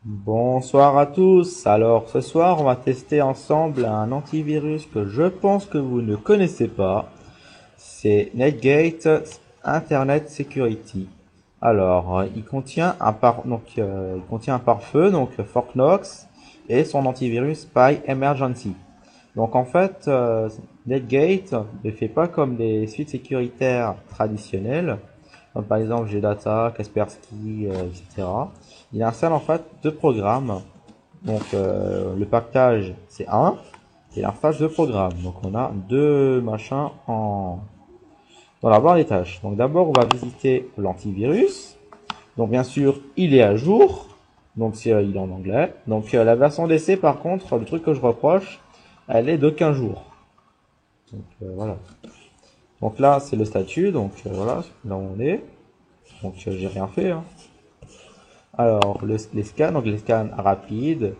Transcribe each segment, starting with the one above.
Bonsoir à tous. Alors ce soir, on va tester ensemble un antivirus que je pense que vous ne connaissez pas. C'est Netgate Internet Security. Alors, il contient il contient un pare-feu, donc Fort Knox, et son antivirus Spy Emergency. Donc en fait, Netgate ne fait pas comme les suites sécuritaires traditionnelles, comme par exemple GData, Kaspersky, etc. Il installe en fait deux programmes. Donc le pactage c'est un et l'installage de programme. Donc on a deux machins dans la barre des tâches. Donc d'abord on va visiter l'antivirus. Donc bien sûr il est à jour. Donc il est en anglais. Donc la version d'essai par contre, le truc que je reproche, elle est de 15 jours. Donc voilà. Donc là c'est le statut. Donc voilà, là où on est. Donc j'ai rien fait, hein. Alors, les scans, donc les scans rapides,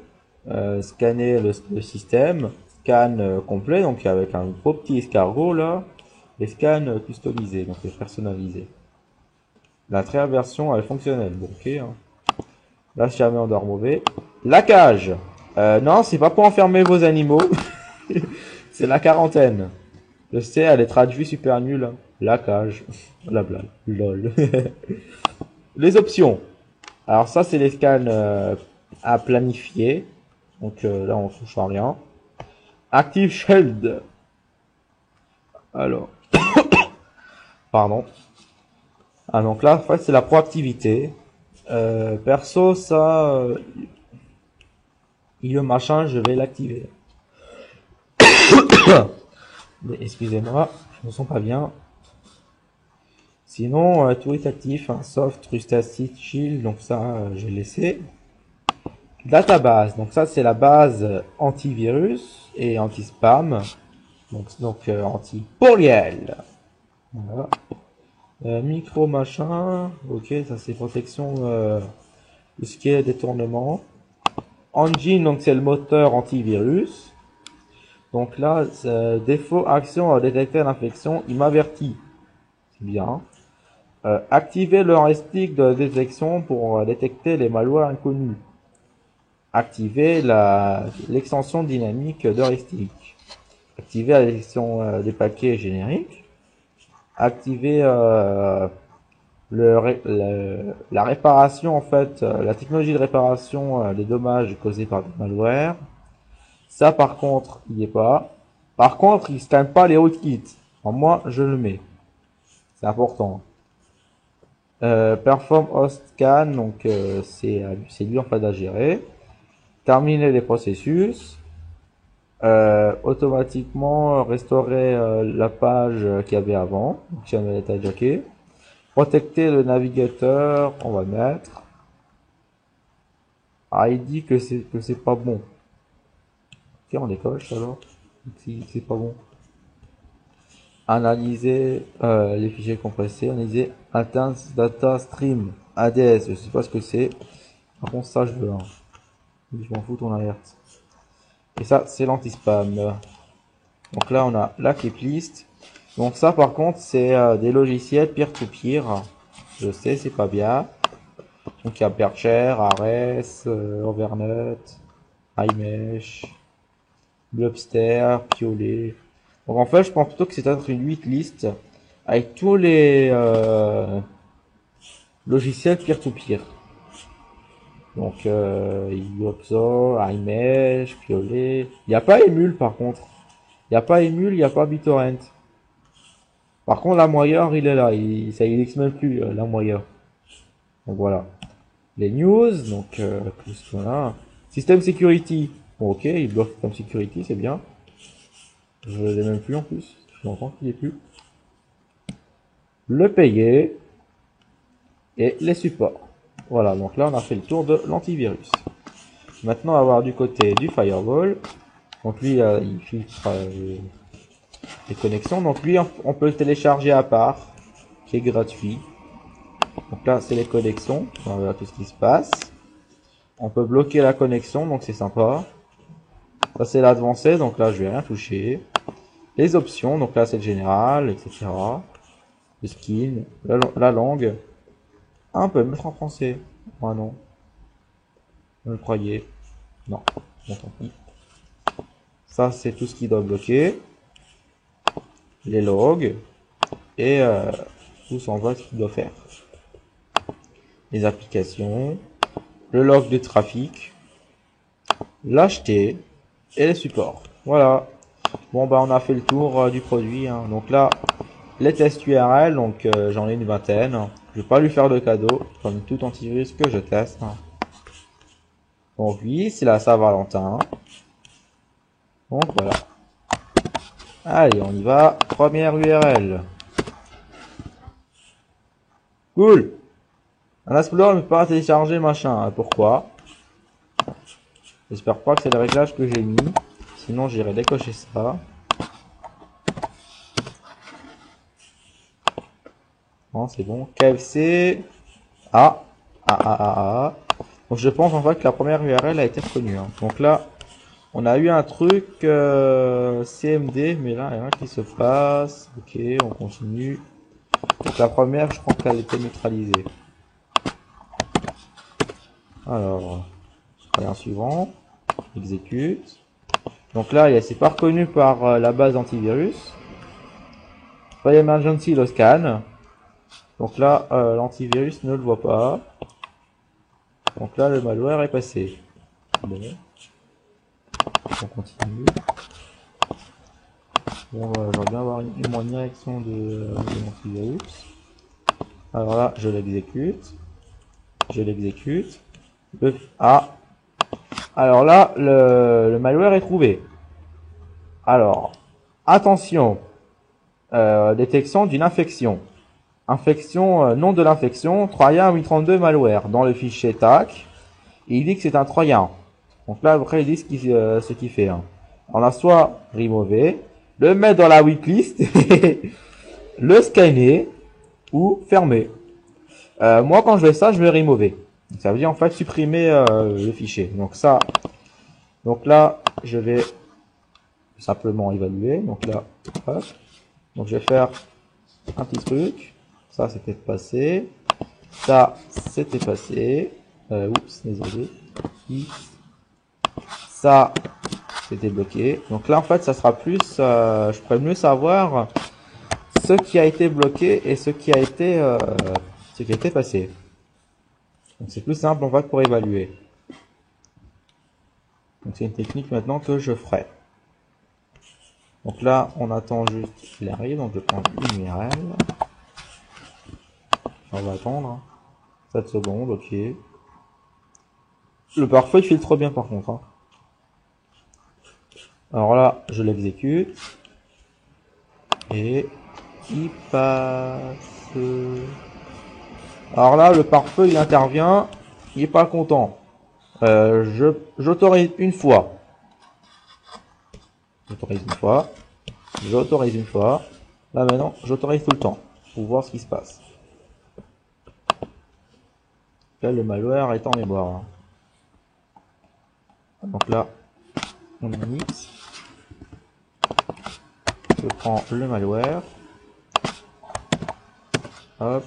scanner le système, scan complet, donc avec un gros petit escargot là, les scans customisés, donc les personnalisés. La première version, elle est fonctionnelle, bon ok, hein. Là, si jamais on doit remover. La cage! Non, c'est pas pour enfermer vos animaux, c'est la quarantaine. Je sais, elle est traduite super nulle, hein. La cage. Blabla. Lol. Les options. Alors ça, c'est les scans à planifier. Donc là, on touche à rien. Active Shield. Alors, pardon. Ah donc là, en fait, c'est la proactivité. Perso, ça, le machin, je vais l'activer. Excusez-moi, je me sens pas bien. Sinon, tout est actif, hein, sauf Trustacid Shield, donc ça, j'ai laissé. Database, donc ça, c'est la base antivirus et anti-spam. Donc anti-pourriel. Voilà. Micro machin, ok, ça c'est protection, tout ce qui est détournement. Engine, donc c'est le moteur antivirus. Donc là, défaut action à détecter l'infection, il m'avertit. C'est bien. Activer le heuristique de détection pour détecter les malwares inconnus. Activer l'extension dynamique d'heuristique. Activer la détection des paquets génériques. Activer la réparation, en fait, la technologie de réparation des dommages causés par le malware. Ça, par contre, il n'y est pas. Par contre, il scanne pas les rootkits. Alors, moi, je le mets. C'est important. Perform host scan, donc c'est lui en fait à gérer. Terminer les processus. Automatiquement restaurer la page qu'il y avait avant, si elle était jacké. Protecter le navigateur, on va mettre. Ah, il dit que c'est pas bon. Ok, on décoche alors. Si c'est pas bon. Analyser les fichiers compressés, analyser Intense Data Stream ADS, je sais pas ce que c'est. Par contre ça je veux, hein. Je m'en fous ton alerte. Et ça c'est l'anti-spam. Donc là on a la clip list. Donc ça par contre c'est des logiciels peer-to-peer. Je sais c'est pas bien. Donc il y a Percher, Ares, Overnet, iMesh, Blobster, Piolet. Donc en fait je pense plutôt que c'est peut-être une 8 liste avec tous les logiciels peer-to-peer. Donc Yopzo, iMesh, Piolet. Il n'y a pas Emule par contre. Il n'y a pas Emule, il n'y a pas BitTorrent. Par contre la moyeur il est là, ça il n'existe même plus la moyeur. Donc voilà. Les news, donc plus voilà. System security. Bon, ok, il bloque System security, c'est bien. Je l'ai même plus en plus. Je l'entends qu'il est plus. Le payer et les supports. Voilà, donc là on a fait le tour de l'antivirus. Maintenant on va voir du côté du firewall. Donc lui il filtre les connexions. Donc lui on peut le télécharger à part, qui est gratuit. Donc là c'est les connexions, on va voir tout ce qui se passe. On peut bloquer la connexion, donc c'est sympa. Ça c'est l'avancé, donc là je vais rien toucher. Les options, donc là c'est le général, etc. Le skin, la langue. Ah, on peut le mettre en français. Ah non. Vous le croyez? Non. Bon, tant pis. Ça, c'est tout ce qui doit bloquer. Les logs. Et tout s'en va ce qu'il doit faire. Les applications. Le log de trafic. L'acheter. Et les supports. Voilà. Bon, bah, on a fait le tour du produit. Hein. Donc là, les tests URL. Donc, j'en ai une vingtaine. Je vais pas lui faire de cadeau. Comme tout antivirus que je teste. Hein. Donc, oui, c'est la Saint-Valentin. Donc, voilà. Allez, on y va. Première URL. Cool. Un Explorer ne peut pas télécharger machin. Pourquoi? J'espère pas que c'est le réglage que j'ai mis. Sinon, j'irai décocher ça. Non, c'est bon. KFC. Ah. Donc, je pense en fait que la première URL a été reconnue. Hein. Donc là, on a eu un truc CMD, mais là, il y a rien qui se passe. Ok, on continue. Donc la première, je crois qu'elle était neutralisée. Alors, rien suivant. Exécute. Donc là, c'est pas reconnu par la base antivirus. File Emergency le scan. Donc là, l'antivirus ne le voit pas. Donc là, le malware est passé. Bon. On continue. Bon, j'aimerais bien avoir une bonne direction de l'antivirus. Alors là, je l'exécute. Je l'exécute. Ah. Alors là, le malware est trouvé. Alors, attention. Détection d'une infection. Infection, nom de l'infection, Troyen 832 malware. Dans le fichier TAC, il dit que c'est un Troyen. Donc là, après, il dit ce qu'il fait. Hein. On l'a soit remover, le mettre dans la waitlist, le scanner ou fermer. Moi, quand je fais ça, je vais remover. Ça veut dire en fait supprimer le fichier. Donc ça, donc là, je vais simplement évaluer. Donc là, hop. Donc je vais faire un petit truc. Ça, c'était passé. Ça, c'était passé. Oups, désolé. Ça, c'était bloqué. Donc là, en fait, ça sera plus... je pourrais mieux savoir ce qui a été bloqué et ce qui a été passé. Donc c'est plus simple, en fait, pour évaluer. Donc c'est une technique maintenant que je ferai. Donc là, on attend juste qu'il arrive. Donc je prends une URL. On va attendre. Hein. 7 secondes, ok. Le pare-feu, il filtre bien par contre. Hein. Alors là, je l'exécute. Et il passe. Alors là, le pare-feu, il intervient. Il est pas content. J'autorise une fois. J'autorise une fois. J'autorise une fois. Là maintenant, j'autorise tout le temps. Pour voir ce qui se passe. Là, le malware est en mémoire. Donc là, on mixe. Je prends le malware. Hop.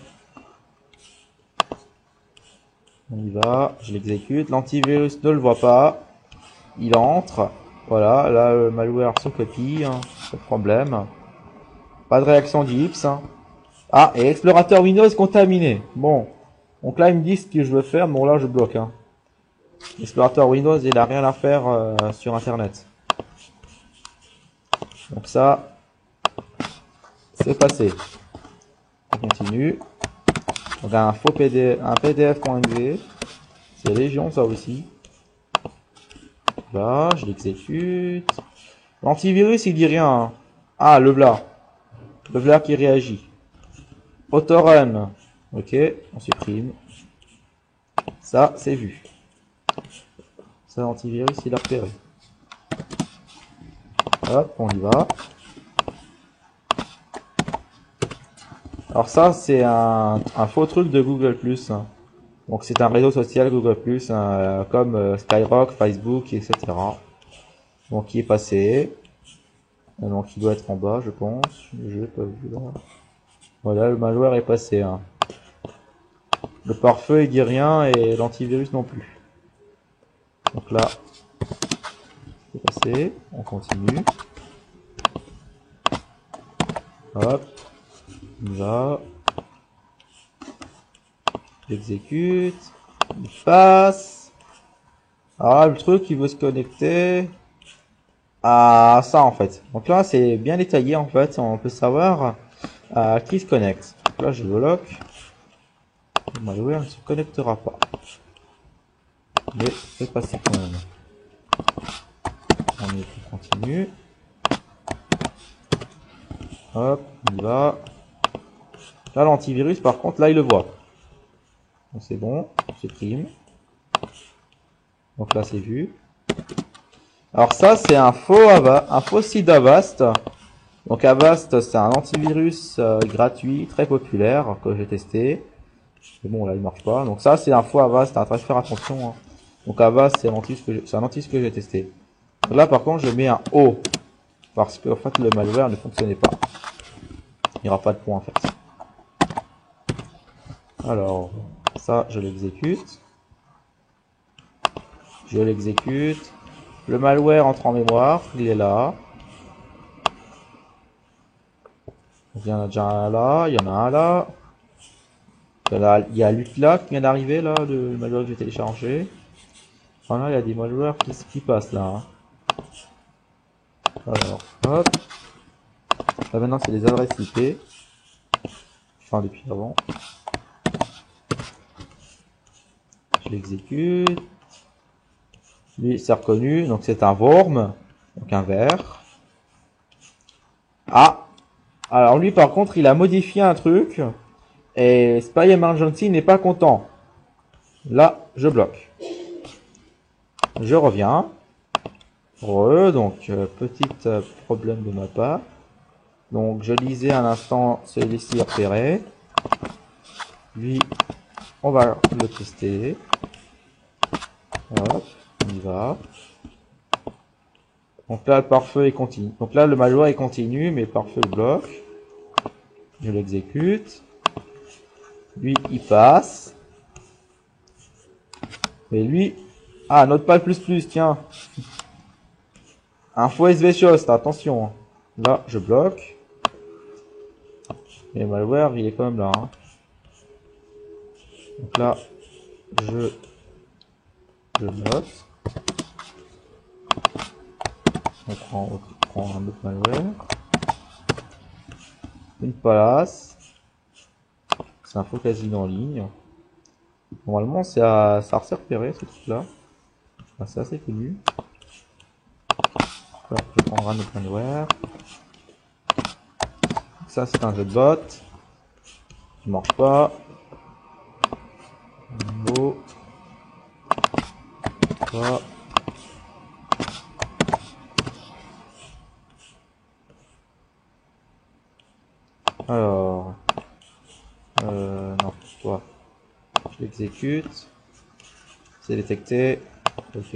On y va. Je l'exécute. L'antivirus ne le voit pas. Il entre. Voilà. Là, le malware se copie. Hein, pas de problème. Pas de réaction d'Ips. Hein. Ah, et explorateur Windows contaminé. Bon. Donc là, il me dit ce que je veux faire. Bon, là, je bloque. Hein. L'explorateur Windows, il a rien à faire sur Internet. Donc ça, c'est passé. On continue. On a un faux PDF, un PDF.exe. C'est Légion, ça aussi. Là, je l'exécute. L'antivirus, il dit rien. Hein. Ah, le vla. Le vla qui réagit. Autorun. Ok, on supprime. Ça, c'est vu. Ça, l'antivirus, il a repéré. Hop, on y va. Alors ça, c'est un faux truc de Google+. Hein. Donc c'est un réseau social Google+, hein, comme Skyrock, Facebook, etc. Donc il est passé. Donc il doit être en bas, je pense. Je l'ai pas vu là. Voilà, le malware est passé. Hein. Le pare-feu, il dit rien et l'antivirus non plus. Donc là, c'est passé. On continue. Hop. On y va. J'exécute. Il passe. Ah, le truc, il veut se connecter à ça en fait. Donc là, c'est bien détaillé en fait. On peut savoir à qui se connecte. Donc là, je le lock. Le malware ne se connectera pas. Mais c'est passé quand même. On continue. Hop, on y va. Là, l'antivirus, par contre, là, il le voit. Donc c'est bon, on supprime. Donc là, c'est vu. Alors ça, c'est un faux site d'Avast. Donc Avast, c'est un antivirus gratuit, très populaire, que j'ai testé. Mais bon, là, il marche pas. Donc ça, c'est un faux Avast, à faire attention. Hein. Donc Avast, c'est un antivirus que j'ai testé. Donc là, par contre, je mets un O. Parce que, en fait, le malware ne fonctionnait pas. Il n'y aura pas de point, en fait. Alors, ça, je l'exécute. Je l'exécute. Le malware entre en mémoire. Il est là. Il y en a déjà un là. Il y en a un là. Il y a l'UTLA qui vient d'arriver, là, le malware que j'ai téléchargé. Voilà, il y a des malwares qui passent là. Hein. Alors, hop. Là, maintenant, c'est les adresses IP. Enfin, depuis avant. Je l'exécute. Lui, c'est reconnu. Donc, c'est un worm. Donc, un ver. Ah! Alors, lui, par contre, il a modifié un truc. Et Spy Emergency n'est pas content. Là, je bloque. Je reviens. Donc, petit problème de ma part. Donc, je lisais un instant celui-ci repéré. Lui, on va le tester. Hop, on y va. Donc là, le pare-feu est continu. Donc là, le malware est continu, mais le pare-feu le bloque. Je l'exécute. Lui, il passe. Et lui... Ah, Notepad++, tiens. Un faux SVShost, attention. Hein. Là, je bloque. Et le malware, il est quand même là. Hein. Donc là, je note. On prend un autre malware. Une palace. C'est un faux casino en ligne. Normalement, ça s'est repéré ce truc-là. Enfin, c'est assez connu. Là, je prendrai un autre malware. Ça, c'est un jeu de bot. Qui marche pas. Oh. Ça. Alors. Non, toi. Je l'exécute. C'est détecté. Ok.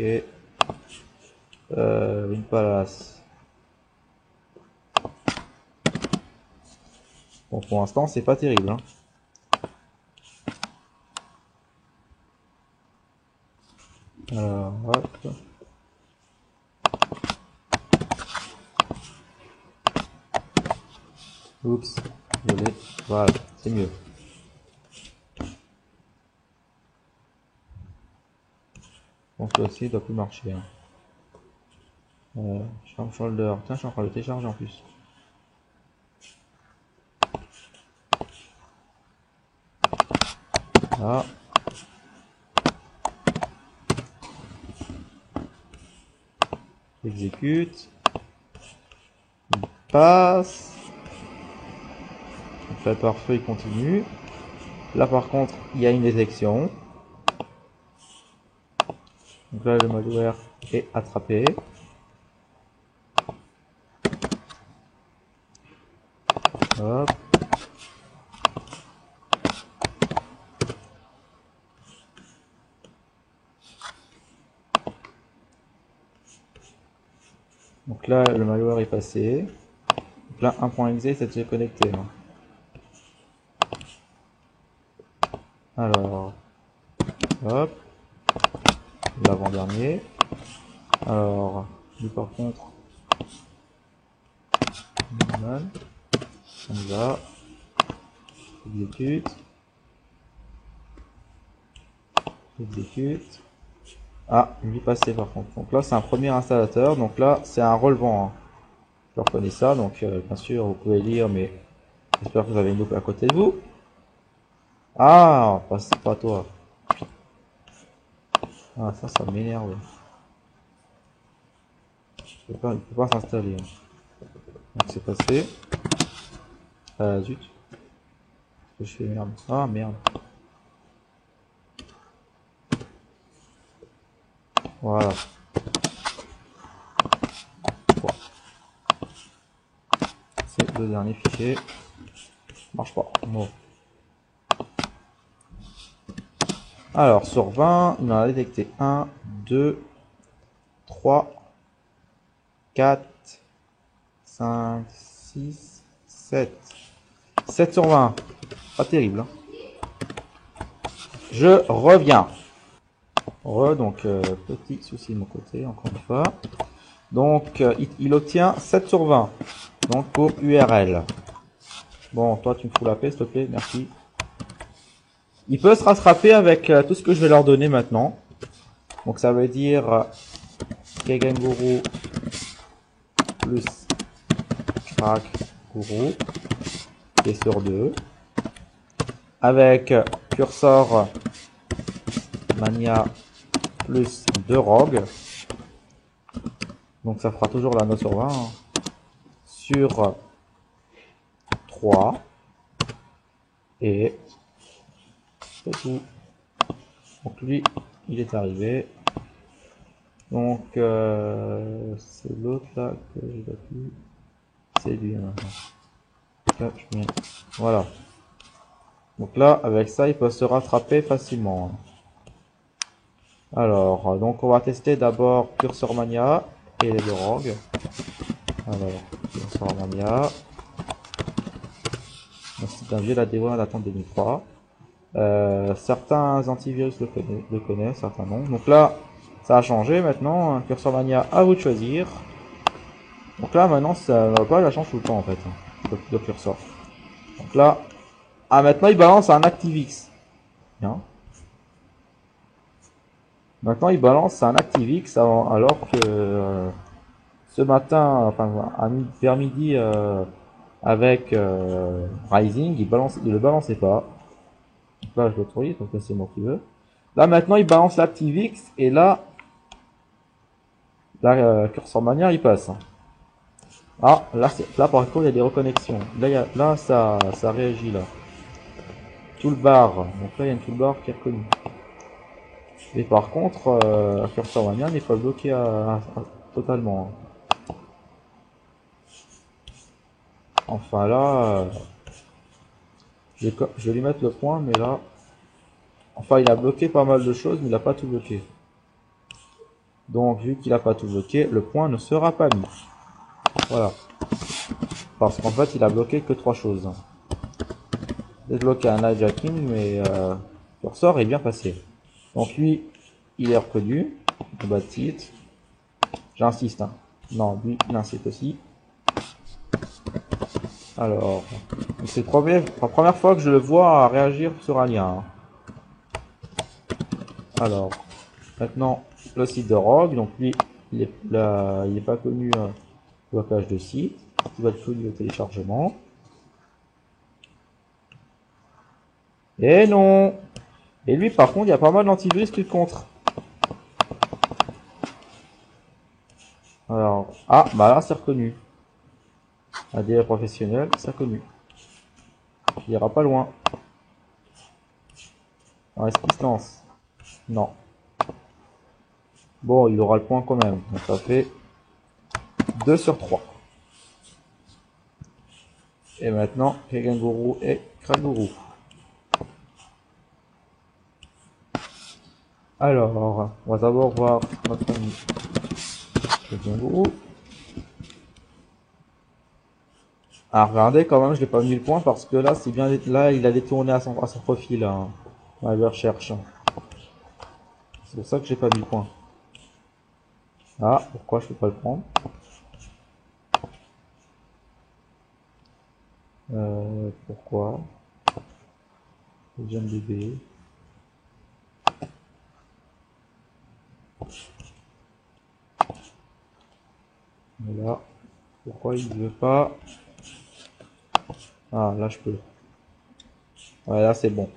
Une palace. Bon, pour l'instant, c'est pas terrible. Hein. Alors, hop. Oups, désolé. Voilà, c'est mieux. Donc là aussi, il doit plus marcher. Hein. Charm Shoulder. Tiens, je suis en train de le télécharger en plus. Là. Exécute. Il passe. Donc là, parfait, il continue. Là, par contre, il y a une détection. Donc là, le malware est attrapé. Hop. Donc là, le malware est passé. Donc là, 1.exe, c'est déjà connecté. Hein. Alors, hop, l'avant-dernier. Alors, lui par contre, normal. On y va. Exécute. Exécute. Ah, lui passé par contre. Donc là, c'est un premier installateur. Donc là, c'est un relevant. Hein. Je reconnais ça. Donc, bien sûr, vous pouvez lire, mais j'espère que vous avez une loupe à côté de vous. Ah, c'est pas toi. Ah, ça m'énerve. Il peut pas s'installer. Hein. Donc, c'est passé. Zut. Qu'est-ce que je fais, merde. Ah, merde. Voilà. C'est le dernier fichier. Marche pas. Bon. Alors, sur 20, il en a détecté 1, 2, 3, 4, 5, 6, 7. 7 sur 20. Pas terrible. Hein. Je reviens. Donc, petit souci de mon côté, encore une fois. Donc, il obtient 7 sur 20. Donc, pour URL. Bon, toi, tu me fous la paix, s'il te plaît. Merci. Il peut se rattraper avec tout ce que je vais leur donner maintenant. Donc, ça veut dire Kegenguru plus Crack Guru qui est sur 2. Avec Cursor Mania plus 2 Rogue. Donc ça fera toujours la note sur 20. Hein. Sur 3. Et c'est tout. Donc lui, il est arrivé. Donc c'est l'autre là que j'ai battu. C'est lui maintenant. Là, voilà. Donc là, avec ça, il peut se rattraper facilement. Alors, donc on va tester d'abord Cursor Mania et les deux Rogue. Alors, Cursor Mania. C'est un vieux la dévoile d'attente 2003. Certains antivirus le connaissent, certains non. Donc là, ça a changé maintenant. Cursor Mania, à vous de choisir. Donc là, maintenant, ça va pas, la change tout le temps en fait. Le cursor. Donc là, maintenant il balance un ActiveX. Bien. Maintenant il balance un ActiveX alors que ce matin, enfin vers midi avec Rising, il le balançait pas. Donc là je l'autorise, donc c'est moi qui veux. Là maintenant il balance l'ActiveX et là, Cursor Mania il passe. Ah, là par contre il y a des reconnexions. Là ça réagit là. Toolbar. Donc là il y a une toolbar qui est reconnue. Et par contre, Cursor Mania n'est pas bloqué totalement. Enfin là, je vais lui mettre le point, mais là, enfin il a bloqué pas mal de choses, mais il n'a pas tout bloqué. Donc vu qu'il n'a pas tout bloqué, le point ne sera pas mis. Voilà. Parce qu'en fait, il a bloqué que 3 choses. Débloqué un hijacking, mais Cursor est bien passé. Donc lui, il est reconnu. Bâtit. J'insiste. Hein. Non, lui, il insiste aussi. Alors, c'est la première fois que je le vois réagir sur un lien. Hein. Alors, maintenant, le site de Rogue. Donc lui, il est pas connu blocage de site. Il va être connu au téléchargement. Et non. Et lui, par contre, il y a pas mal d'antivirus qui le contre. Alors, ah, bah là, c'est reconnu. ADL professionnel, c'est reconnu. Il ira pas loin. Alors, est-ce qu'il se lance? Non. Bon, il aura le point quand même. Donc, ça fait 2 sur 3. Et maintenant, Kegenguru et Kraguru. Alors, on va d'abord voir notre ami Kegenguru. Ah, regardez quand même, je l'ai pas mis le point parce que là, c'est bien, là, il a détourné à son profil, hein, dans la recherche. C'est pour ça que j'ai pas mis le point. Ah, pourquoi je peux pas le prendre? Pourquoi? J'aime bébé. Voilà. Pourquoi il veut pas? Ah, là je peux. Ouais, là c'est bon.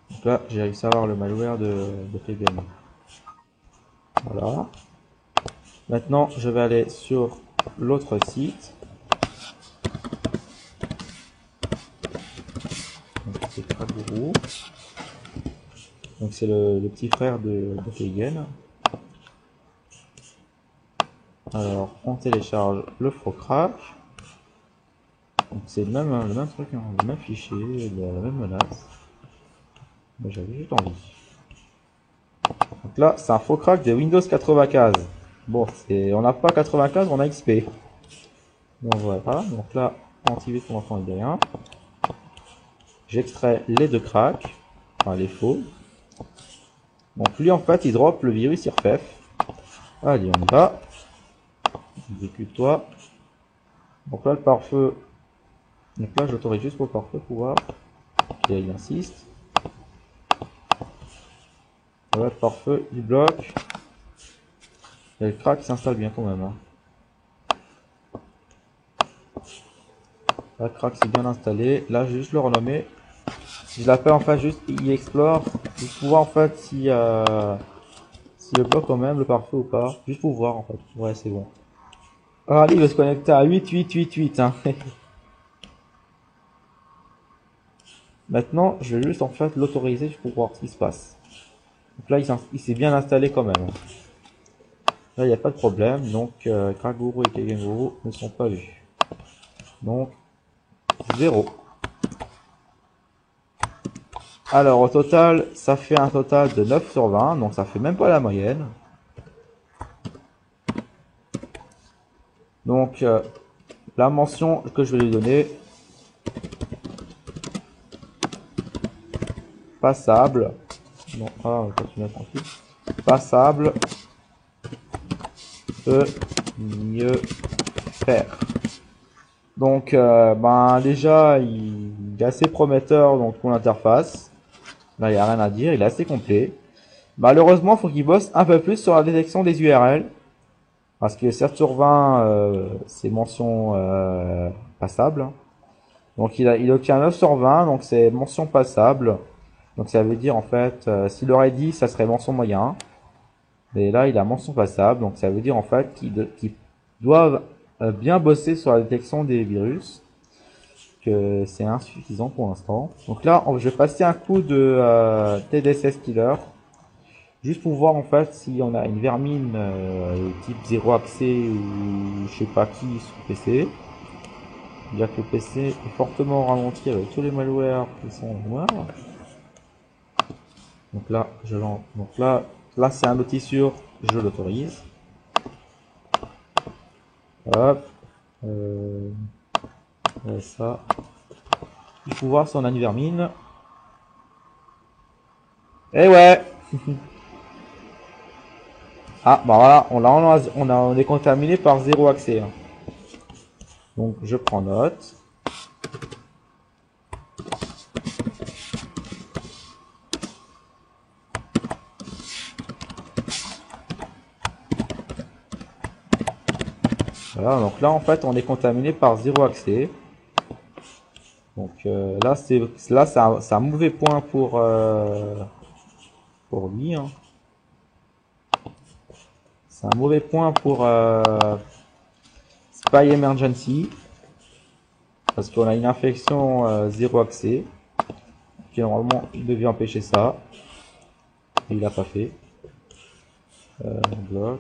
Donc là, j'ai réussi à avoir le malware de Pegame. Voilà. Maintenant, je vais aller sur l'autre site. Donc c'est Kraguru. Donc c'est le petit frère de Pegame. Alors, on télécharge le faux crack. Donc c'est le même truc, hein, le même fichier, la même menace. Mais j'avais juste envie. Donc là, c'est un faux crack de Windows 95. Bon, on n'a pas 95, on a XP. Donc voilà, donc là, antivirus pour l'instant il dit rien. J'extrais les deux cracks, enfin les faux. Donc lui en fait il drop le virus IRFF. Allez, on y va. Exécute-toi. Donc là le pare-feu. Donc là j'autorise juste pour le pare-feu pour voir. Ok, il insiste. Là le pare-feu il bloque. Et le crack s'installe bien quand même. Hein. Là, le crack c'est bien installé. Là je vais juste le renommer. Je l'appelle en fait juste e-explore. Juste pour voir en fait si le bloque quand même le pare-feu ou pas. Juste pour voir en fait. Ouais c'est bon. Ah lui il va se connecter à 8888 hein. Maintenant je vais juste en fait l'autoriser pour voir ce qui se passe. Donc là il s'est bien installé quand même. Là il n'y a pas de problème. Donc Kraguru et Kegenguru ne sont pas vus. Donc 0. Alors au total, ça fait un total de 9 sur 20, donc ça fait même pas la moyenne. Donc la mention que je vais lui donner, passable. Non, on va continuer tranquille. Passable peut mieux faire. Donc ben déjà il est assez prometteur donc pour l'interface. Là il n'y a rien à dire, il est assez complet. Malheureusement il faut qu'il bosse un peu plus sur la détection des URL. Parce que 7 sur 20 c'est mention passable. Donc il obtient 9 sur 20, donc c'est mention passable. Donc ça veut dire en fait, s'il aurait dit ça serait mention moyen. Mais là il a mention passable, donc ça veut dire en fait qu'ils doivent bien bosser sur la détection des virus. Que c'est insuffisant pour l'instant. Donc là je vais passer un coup de TDSS Killer. Juste pour voir en fait si on a une vermine type 0 accès ou je sais pas qui sur PC. Bien que le PC est fortement ralenti avec tous les malwares qui sont noirs. Donc là, là c'est un outil sûr, je l'autorise. Hop. Ouais, ça. Il faut voir si on a une vermine. Eh ouais. Ah bah voilà, on est contaminé par 0 accès. Hein. Donc je prends note. Voilà, donc là en fait on est contaminé par 0 accès. Donc là c'est un mauvais point pour lui. Hein. C'est un mauvais point pour Spy Emergency. Parce qu'on a une infection 0 accès. Qui normalement il devait empêcher ça. Et il l'a pas fait. Bloc.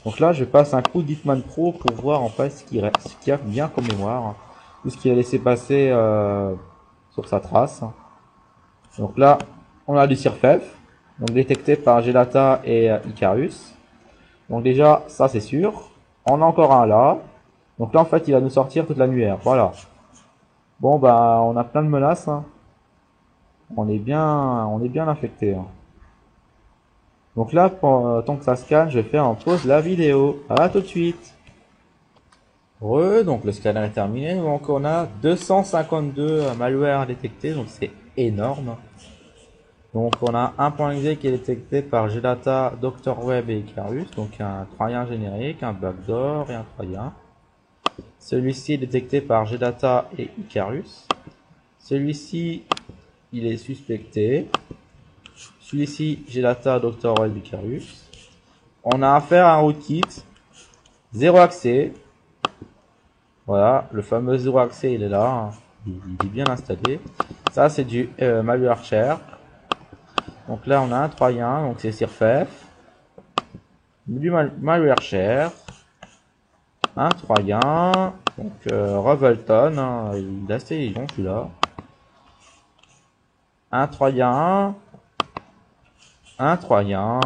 Donc là je passe un coup d'Hitman Pro pour voir en fait ce qu'il y a bien comme mémoire. Tout ce qu'il a laissé passer sur sa trace. Donc là on a du CIRFEF. Donc détecté par Gelata et Icarus. Donc déjà ça c'est sûr. On a encore un là. Donc là en fait il va nous sortir toute l'annuaire. Voilà. Bon bah on a plein de menaces. Hein. on est bien infecté, hein. Donc là, tant que ça scanne, je vais faire en pause la vidéo. À tout de suite. Donc le scanner est terminé. Donc on a 252 malwares détectés, donc c'est énorme. Donc on a un point .exe qui est détecté par Gdata, DrWeb et Icarus, donc un troyen générique, un backdoor et un troyen. Celui-ci est détecté par Gdata et Icarus. Celui-ci, il est suspecté. Celui-ci, Gdata, DrWeb, Icarus. On a affaire à un rootkit, zéro accès. Voilà, le fameux zéro accès, il est là, hein. Il est bien installé. Ça, c'est du malware share. Donc là, on a un troyen, donc c'est Sirfef. Du malware share. Un troyen. Donc Revelton, hein, il est assez long celui-là. Un troyen. Un troyen.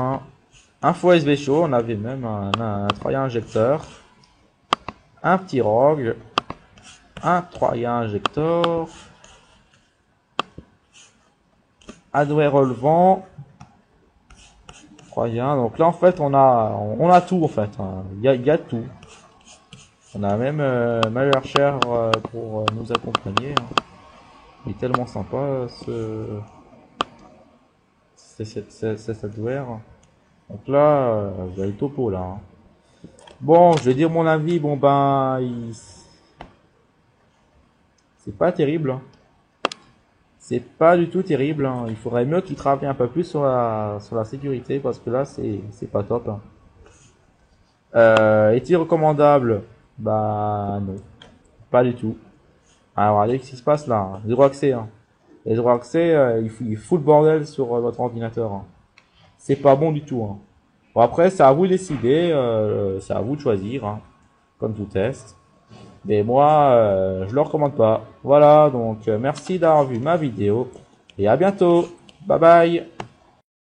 Info SV Show, on avait même un troyen injecteur. Un petit rogue. Un troyen injector. Adware relevant. Troyen. Donc là en fait on a tout en fait. Il y a tout. On a même malware share pour nous accompagner, hein. Il est tellement sympa cet adware. Donc là, vous avez le topo là, hein. Bon, je vais dire mon avis. Bon ben, c'est pas terrible, hein. C'est pas du tout terrible, hein. Il faudrait mieux qu'il travaille un peu plus sur la sécurité parce que là c'est pas top, hein. Est-il recommandable? Bah non, pas du tout. Alors regardez ce qui se passe là, hein. Zéro accès, hein. Et zéro accès, il fout le bordel sur votre ordinateur, hein. C'est pas bon du tout, hein. Bon après c'est à vous de décider, c'est à vous de choisir, hein, comme tout test. Mais moi, je le recommande pas. Voilà, donc merci d'avoir vu ma vidéo et à bientôt. Bye bye.